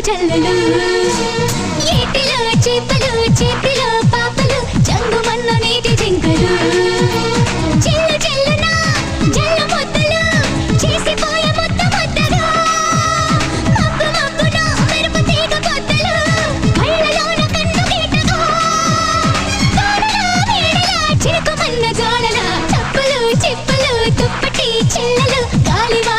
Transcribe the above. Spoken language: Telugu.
చల్లలు ఏటిలో చేపలు చేతిలో పాపలు జంగుమన్న నీటి జింకలు చెల్లు చెల్లున జల్లు ముద్దలు చేసిపోయే ముద్ద ముద్దగా మబ్బు మబ్బున మెరుపు తీగ పొద్దలు కళ్ళలోన కన్ను గీటగా తోడలా వేడలా చిరుకుమన్న జోడల చప్పులు చిప్పులు దుప్పటి చెల్లలు గాలివా